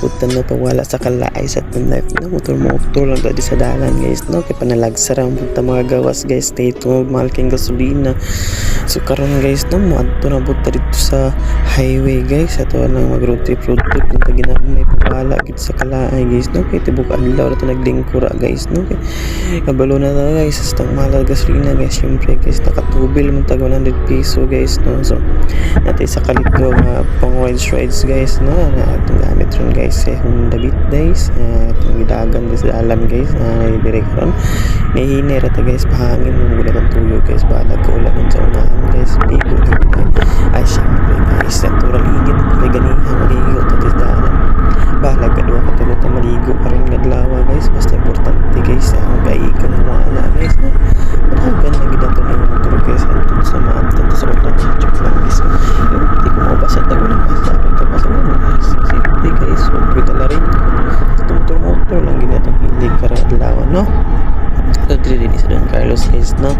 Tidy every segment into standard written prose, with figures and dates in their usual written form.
kalibutan no pawala sa kalaay sa atong life no motor lang tadi sa dalan guys no kay panalagsa ra punta mga gawas guys stay to mahal king gasolina. So karon guys no moadto na punta dito sa highway guys ato nang mag road trip punta ginamay pawala gid sa kalaay guys no kay tibok adlaw ra naglingkura guys no kay kabalo na ta guys sa mahal gasolina guys syempre guys nakatubil man tag 100 peso guys no. So natin sa kalitro mga pang rides guys no na atong gamit ron guys Honda Beat guys atong gidagan guys sa alam guys dire karon may hinera ta guys pahangin mo gula kang tuyo guys balag ka ulan sa unahan guys bigo ay syempre guys natural init kay ganihan maligo ta guys dalan balag ka duha ka tulot ta maligo karon gadlawa guys basta importante guys gay ka mo ana guys no patagan na gid ato ni motor guys antud sa maadto sa utan check lang guys di ko mabasa ta gud basta ito basta safety guys so vital rin motor lang gid ato hilig karadlaw no diri sa Don Carlos guys no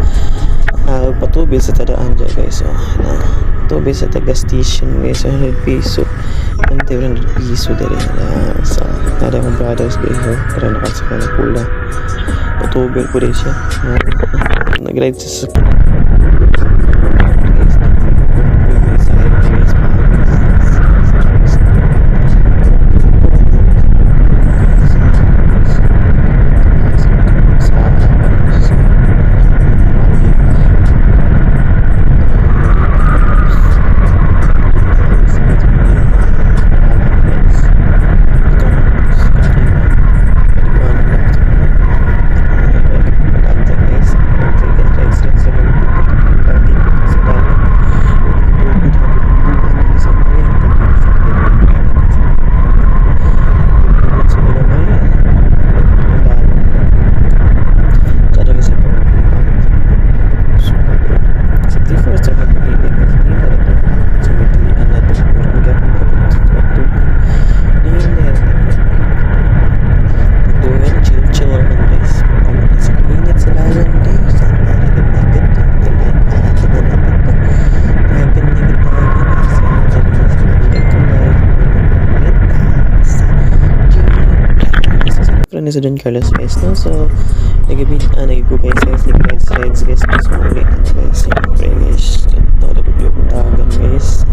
patubil sa tadaan dyan guys so na tubil sa taga station guys 100 peso 100 peso diri sa tada mga brothers guys no tara nakasaka na pula patubil po rin siya nag-ride sa ni sa Don Carlos guys no so nagibid nagigo guys nag-rides guys so ulit guys siyempre guys ito na video kong tawagan guys